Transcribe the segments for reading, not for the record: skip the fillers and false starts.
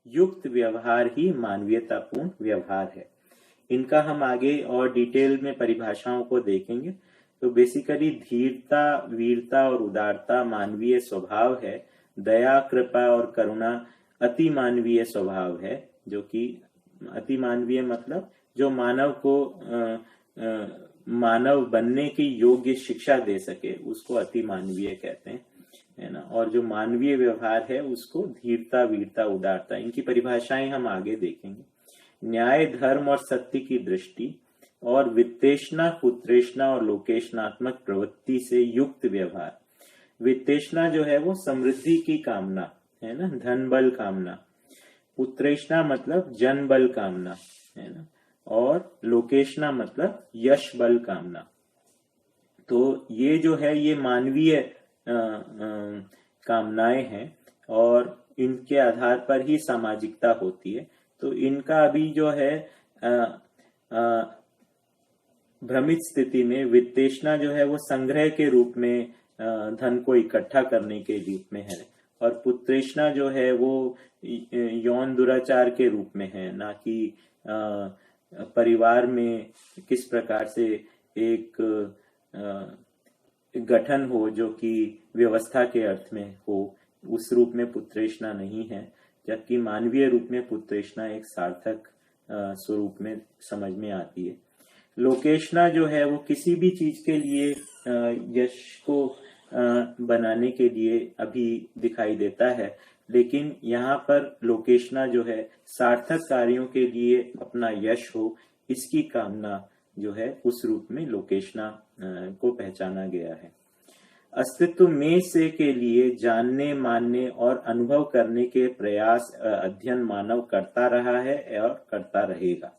युक्त व्यवहार ही मानवीयतापूर्ण व्यवहार है। इनका हम आगे और डिटेल में परिभाषाओं को देखेंगे। तो बेसिकली धीरता, वीरता और उदारता मानवीय स्वभाव है। दया, कृपा और करुणा अति मानवीय स्वभाव है, जो कि अति मानवीय मतलब जो मानव को मानव बनने की योग्य शिक्षा दे सके, उसको अति मानवीय कहते हैं, है ना। और जो मानवीय व्यवहार है उसको धीरता, वीरता, उदारता, इनकी परिभाषाएं हम आगे देखेंगे। न्याय, धर्म और सत्य की दृष्टि और वित्तेषणा, पुत्रेषणा और लोकेशनात्मक प्रवृत्ति से युक्त व्यवहार। वित्तेषणा जो है वो समृद्धि की कामना है ना, धन बल कामना। पुत्रेषणा मतलब जन बल कामना है ना, और लोकेशना मतलब यश बल कामना। तो ये जो है ये मानवीय कामनाएं हैं और इनके आधार पर ही सामाजिकता होती है। तो इनका अभी जो है भ्रमित स्थिति में वित्तेषणा जो है वो संग्रह के रूप में धन को इकट्ठा करने के रूप में है, और पुत्रेषणा जो है वो यौन दुराचार के रूप में है, ना कि परिवार में किस प्रकार से एक गठन हो जो कि व्यवस्था के अर्थ में हो, उस रूप में पुत्रेषणा नहीं है। जबकि मानवीय रूप में पुत्रेषणा एक सार्थक स्वरूप में समझ में आती है। लोकेशना जो है वो किसी भी चीज के लिए यश को बनाने के लिए अभी दिखाई देता है, लेकिन यहाँ पर लोकेशना जो है सार्थक कार्यों के लिए अपना यश हो, इसकी कामना जो है उस रूप में लोकेशना को पहचाना गया है। अस्तित्व में से के लिए जानने, मानने और अनुभव करने के प्रयास अध्ययन मानव करता रहा है और करता रहेगा।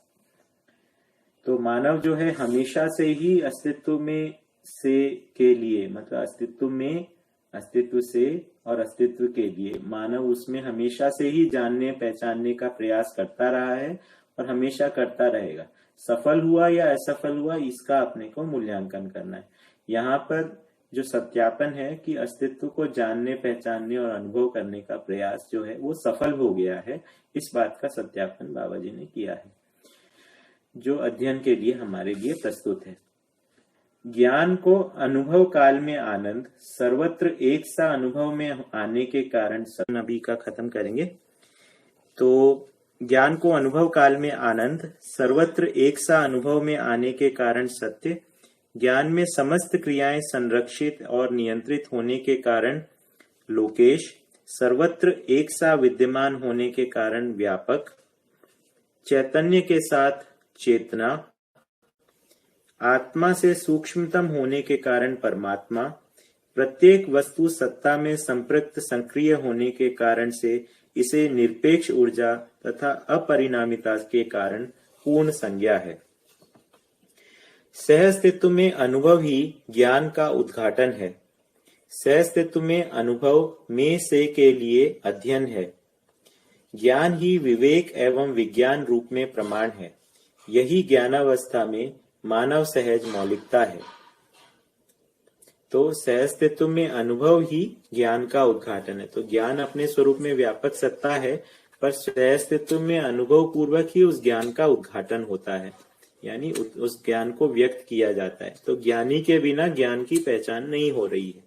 तो मानव जो है हमेशा से ही अस्तित्व में से के लिए, मतलब अस्तित्व में, अस्तित्व से और अस्तित्व के लिए, मानव उसमें हमेशा से ही जानने पहचानने का प्रयास करता रहा है और हमेशा करता रहेगा। सफल हुआ या असफल हुआ, इसका अपने को मूल्यांकन करना है। यहाँ पर जो सत्यापन है कि अस्तित्व को जानने, पहचानने और अनुभव करने का प्रयास जो है वो सफल हो गया है, इस बात का सत्यापन बाबा जी ने किया है, जो अध्ययन के लिए हमारे लिए प्रस्तुत है। ज्ञान को अनुभव काल में आनंद, सर्वत्र एक सा अनुभव में आने के कारण, अभी का खत्म करेंगे। तो ज्ञान को अनुभव काल में आनंद, सर्वत्र एक सा अनुभव में आने के कारण सत्य, ज्ञान में समस्त क्रियाएं संरक्षित और नियंत्रित होने के कारण लोकेश, सर्वत्र एक सा विद्यमान होने के कारण व्यापक, चैतन्य के साथ चेतना, आत्मा से सूक्ष्मतम होने के कारण परमात्मा, प्रत्येक वस्तु सत्ता में संपृक्त सक्रिय होने के कारण से इसे निरपेक्ष ऊर्जा तथा अपरिणामिता के कारण पूर्ण संज्ञा है। सहअस्तित्व में अनुभव ही ज्ञान का उद्घाटन है। सहअस्तित्व में अनुभव में से के लिए अध्ययन है। ज्ञान ही विवेक एवं विज्ञान रूप में प्रमाण है। यही ज्ञानावस्था में मानव सहज मौलिकता है। तो सहअस्तित्व में अनुभव ही ज्ञान का उद्घाटन है। तो ज्ञान अपने स्वरूप में व्यापक सत्ता है, पर सहअस्तित्व में अनुभव पूर्वक ही उस ज्ञान का उद्घाटन होता है, यानी उस ज्ञान को व्यक्त किया जाता है। तो ज्ञानी के बिना ज्ञान की पहचान नहीं हो रही है।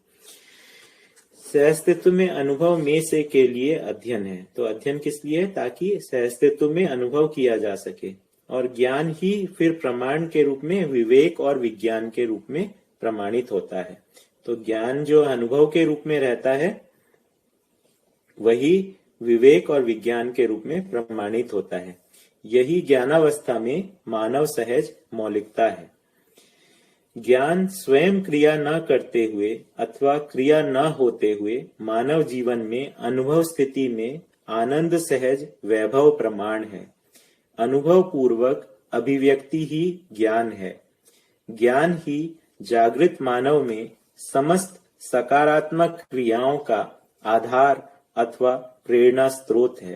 सहअस्तित्व में अनुभव में से के लिए अध्ययन है। तो अध्ययन किस लिए? ताकि सहअस्तित्व में अनुभव किया जा सके, और ज्ञान ही फिर प्रमाण के रूप में विवेक और विज्ञान के रूप में प्रमाणित होता है। तो ज्ञान जो अनुभव के रूप में रहता है वही विवेक और विज्ञान के रूप में प्रमाणित होता है। यही ज्ञानावस्था में मानव सहज मौलिकता है। ज्ञान स्वयं क्रिया न करते हुए अथवा क्रिया न होते हुए मानव जीवन में अनुभव स्थिति में आनंद सहज वैभव प्रमाण है। अनुभव पूर्वक अभिव्यक्ति ही ज्ञान है। ज्ञान ही जागृत मानव में समस्त सकारात्मक क्रियाओं का आधार अथवा प्रेरणा स्रोत है।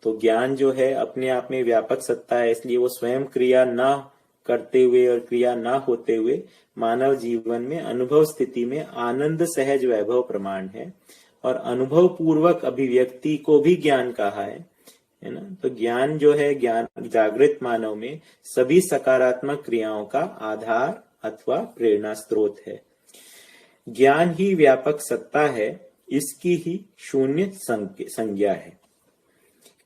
तो ज्ञान जो है अपने आप में व्यापक सत्ता है, इसलिए वो स्वयं क्रिया न करते हुए और क्रिया न होते हुए मानव जीवन में अनुभव स्थिति में आनंद सहज वैभव प्रमाण है। और अनुभव पूर्वक अभिव्यक्ति को भी ज्ञान कहा है ना। तो ज्ञान जो है, ज्ञान जागृत मानव में सभी सकारात्मक क्रियाओं का आधार अथवा प्रेरणा स्रोत है। ज्ञान ही व्यापक सत्ता है, इसकी ही शून्य संज्ञा है।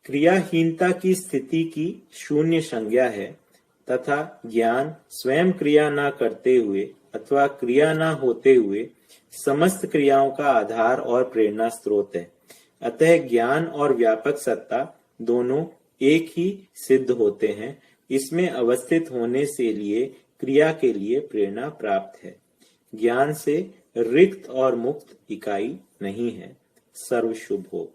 क्रियाहीनता की स्थिति की शून्य संज्ञा है तथा ज्ञान स्वयं क्रिया न करते हुए अथवा क्रिया न होते हुए समस्त क्रियाओं का आधार और प्रेरणा स्रोत है। अतः ज्ञान और व्यापक सत्ता दोनों एक ही सिद्ध होते हैं। इसमें अवस्थित होने से लिए क्रिया के लिए प्रेरणा प्राप्त है। ज्ञान से रिक्त और मुक्त इकाई नहीं है। सर्व शुभ हो।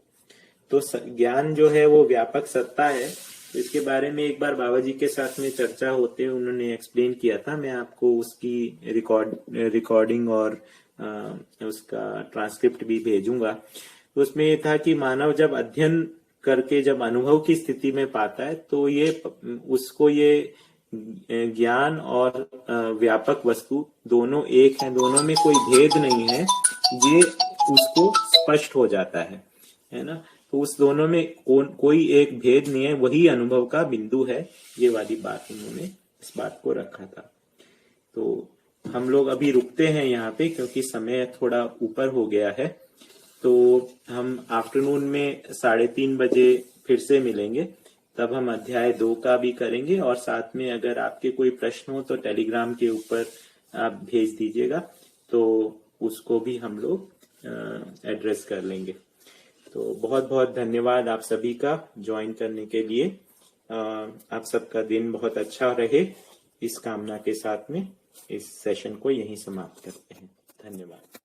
तो ज्ञान जो है वो व्यापक सत्ता है। तो इसके बारे में एक बार बाबा जी के साथ में चर्चा होते उन्होंने एक्सप्लेन किया था। मैं आपको उसकी रिकॉर्डिंग और उसका ट्रांसक्रिप्ट भी भेजूंगा। तो उसमें ये था कि मानव जब अध्ययन करके जब अनुभव की स्थिति में पाता है तो ये उसको ये ज्ञान और व्यापक वस्तु दोनों एक हैं, दोनों में कोई भेद नहीं है, ये उसको स्पष्ट हो जाता है ना। तो उस दोनों में कोई एक भेद नहीं है, वही अनुभव का बिंदु है। ये वाली बात उन्होंने इस बात को रखा था। तो हम लोग अभी रुकते हैं यहाँ पे क्योंकि समय थोड़ा ऊपर हो गया है। तो हम आफ्टरनून में 3:30 बजे फिर से मिलेंगे। तब हम अध्याय 2 का भी करेंगे और साथ में अगर आपके कोई प्रश्न हो तो टेलीग्राम के ऊपर आप भेज दीजिएगा, तो उसको भी हम लोग एड्रेस कर लेंगे। तो बहुत बहुत धन्यवाद आप सभी का ज्वाइन करने के लिए। आप सबका दिन बहुत अच्छा रहे, इस कामना के साथ में इस सेशन को यहीं समाप्त करते हैं। धन्यवाद।